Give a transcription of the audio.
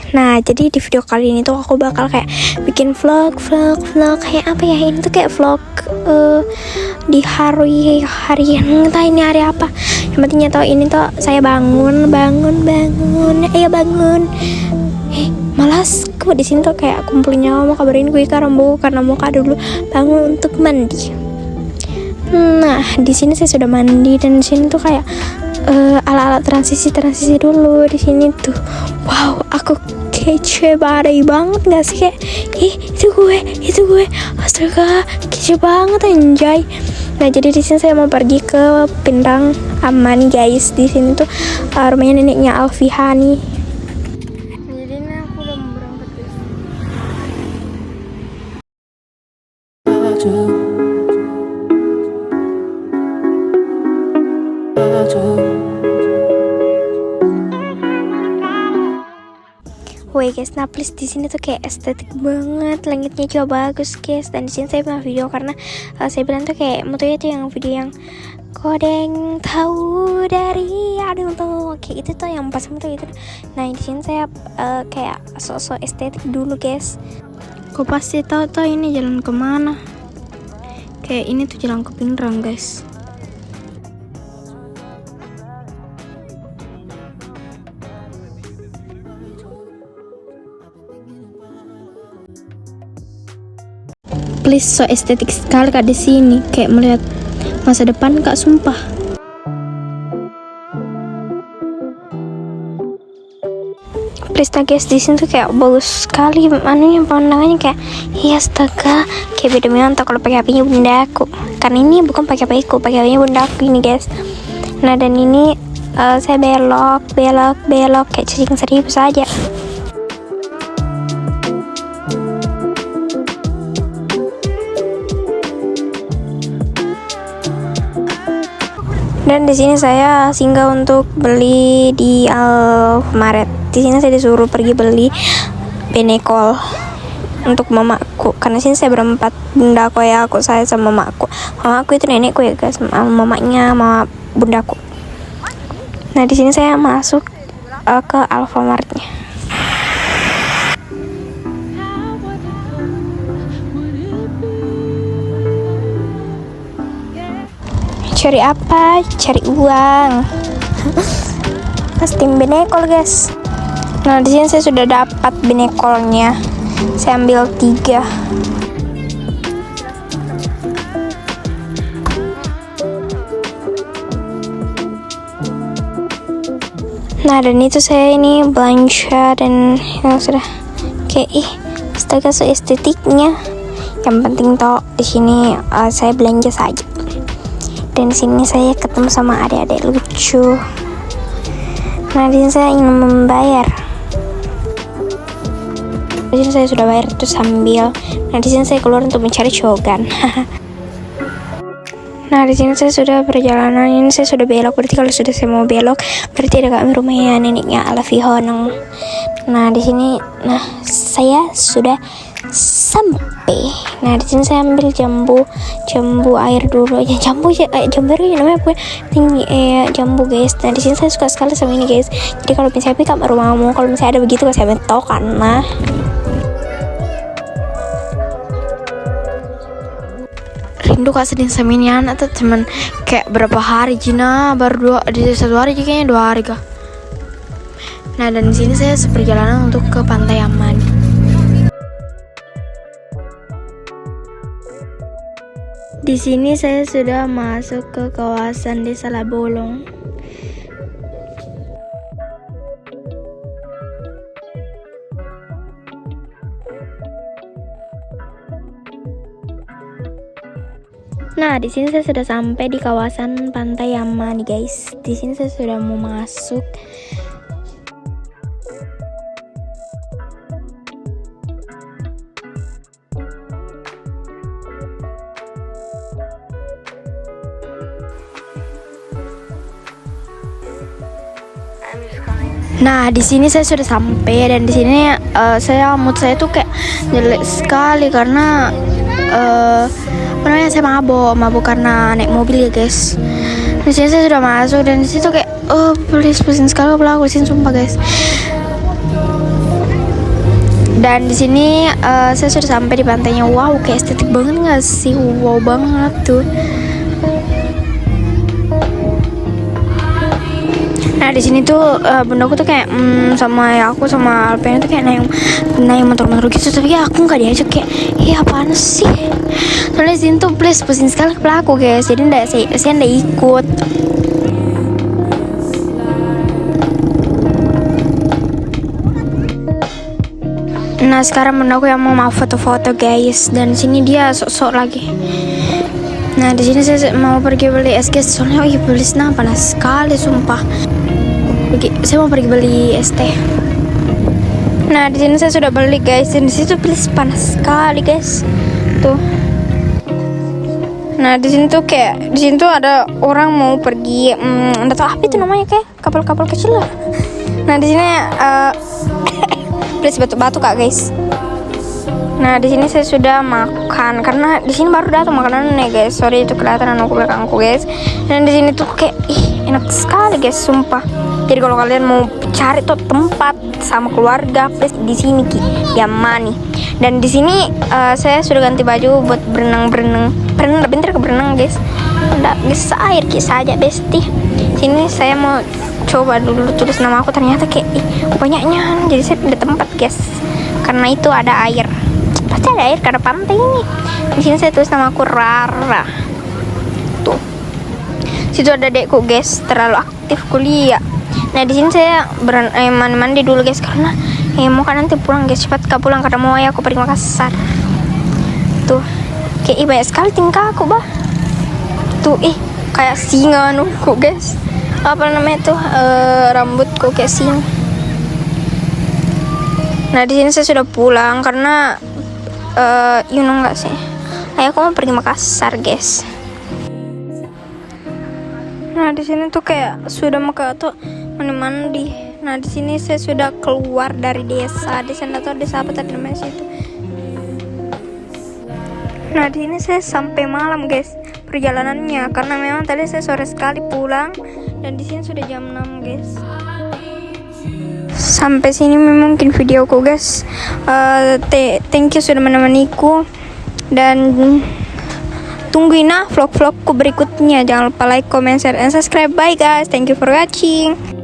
Nah, jadi di video kali ini tuh aku bakal kayak bikin vlog kayak apa ya, ini tuh kayak vlog di hari yang entah ini hari apa. Yang pentingnya tau ini tuh saya bangun. Malas gue di sini tuh kayak kumpulnya mau kabarin gue karena mau dulu bangun untuk mandi. Nah, di sini saya sudah mandi dan di sini tuh kayak ala-ala transisi dulu di sini tuh. Wow, aku kece banget gak sih, kayak itu gue astaga kece banget anjay. Nah, jadi di sini saya mau pergi ke Pindang Aman guys. Di sini tuh rumahnya neneknya Alfiha nih. Jadi ini aku udah mau berangkat guys. Woi guys, nah please di sini tuh kayak estetik banget, langitnya juga bagus guys. Dan di sini saya mau video karena saya bilang tuh kayak motonya tuh yang video yang kodeng tahu dari aduh tuh kayak itu tuh yang pas moto itu. Nah di sini saya kayak sosok estetik dulu guys. Kau pasti tahu tuh ini jalan kemana? Kayak ini tuh jalan ke Pindrang guys. Please, so estetik sekali kak di sini, kayak melihat masa depan kak, sumpah. Please nah guys, di sini tuh kayak bagus sekali anunya, pemandangannya kayak iya astaga, kayak beda banget kalau pakai HP-nya bunda aku. Karena ini bukan pakai HP-ku, pakai HP-nya bunda aku ini guys. Nah dan ini saya belok kayak cacing serius saja. Dan di sini saya singgah untuk beli di Alfamaret. Di sini saya disuruh pergi beli Benekol untuk mamaku. Karena sini saya berempat, bunda aku ya, saya sama mamaku. Mamaku itu nenekku ya guys, mamanya mama bundaku. Nah di sini saya masuk ke Alfamaretnya. Cari apa? Cari uang. Pasti Benekol guys. Nah di sini saya sudah dapat Benekolnya. Saya ambil 3. Nah dan itu saya ini belanja dan yang sudah kayak astaga so estetiknya. Yang penting toh di sini saya belanja saja. Dan sini saya ketemu sama adik-adik lucu. Nah di sini saya ingin membayar. Di sini saya sudah bayar terus sambil. Nah di sini saya keluar untuk mencari Shogun. Nah di sini saya sudah perjalanan, ini saya sudah belok. Berarti kalau sudah saya mau belok, berarti ada kami rumahnya neneknya Alfiha. Nah di sini, nah saya sudah sampai. Nah di sini saya ambil jambu air dulu aja. Jambu air namanya apa? Tinggi jambu guys. Nah di sini saya suka sekali sama ini guys. Jadi kalau misalnya pick up rumahmu, kalau misalnya ada begitu saya mentok karena rindu kak sedih sama ini anak tuh cuman kayak berapa hari Cina baru 1 hari kayaknya 2 hari kah. Nah dan di sini saya seperjalanan untuk ke Pantai Aman. Di sini saya sudah masuk ke kawasan Desa Labolong. Nah, di sini saya sudah sampai di kawasan Pantai Aman nih guys. Di sini saya sudah mau masuk. Nah, di sini saya sudah sampai dan di sini mood saya tuh kayak jelek sekali karena saya mabuk karena naik mobil ya guys. Di sini saya sudah masuk dan di situ kayak please pusing sekali kepala aku di sini sumpah guys. Dan di sini saya sudah sampai di pantainya. Wow, kayak estetik banget nggak sih? Wow banget tuh. Nah di sini tuh bundaku tuh kayak sama ya aku sama Alpen tuh kayak naik motor-motor gitu, tapi ya aku nggak diajak, kayak apaan sih? Soalnya di sini tuh please pusing sekali kepala aku guys, jadi saya nggak ikut. Nah sekarang bundaku yang mau foto-foto guys, dan sini dia sok-sok lagi. Nah di sini saya mau pergi beli es guys, soalnya beli senang panas sekali sumpah. Saya mau pergi beli es teh. Nah di sini saya sudah beli guys, dan di situ please panas sekali guys. Tuh. Nah di sini tuh kayak di sini tuh ada orang mau pergi, nggak tahu apa itu namanya, kayak kapal-kapal kecil lah. Nah di sini please batuk-batuk kak guys. Nah di sini saya sudah makan karena di sini baru datang makanannya guys. Sorry itu kelihatan aku belakangku guys. Dan di sini tuh kayak enak sekali guys sumpah. Jadi kalau kalian mau cari tuh tempat sama keluarga, please di sini Ki, Yamani. Dan di sini saya sudah ganti baju buat berenang, bentar ke berenang guys. Udah bisa air Ki saja besti. Sini saya mau coba dulu tulis nama aku, ternyata kayak banyaknya. Jadi saya pindah tempat guys. Karena itu ada air. Pasti ada air karena pantai ini. Di sini saya tulis nama aku Rara. Tuh. Situ ada dekku guys, terlalu aktif kuliah. Nah di sini saya mandi dulu guys karena mau kan nanti pulang guys, cepat kak pulang karena mau aku pergi Makassar. Tuh kayak banyak sekali tingkah aku bah. Tuh kayak singa nunggu guys. Apa namanya tuh rambutku kayak singa. Nah di sini saya sudah pulang karena nggak sih, aku mau pergi Makassar guys. Nah di sini tuh kayak sudah mau ke tuh mandi. Nah di sini saya sudah keluar dari desa. Di sana tuh desa apa tadi namanya situ. Nah di sini saya sampai malam guys perjalanannya, karena memang tadi saya sore sekali pulang, dan di sini sudah jam 6 guys. Sampai sini mungkin videoku guys. Thank you sudah menemaniku, dan tungguin vlog-vlogku berikutnya. Jangan lupa like, comment, share, and subscribe. Bye guys, thank you for watching.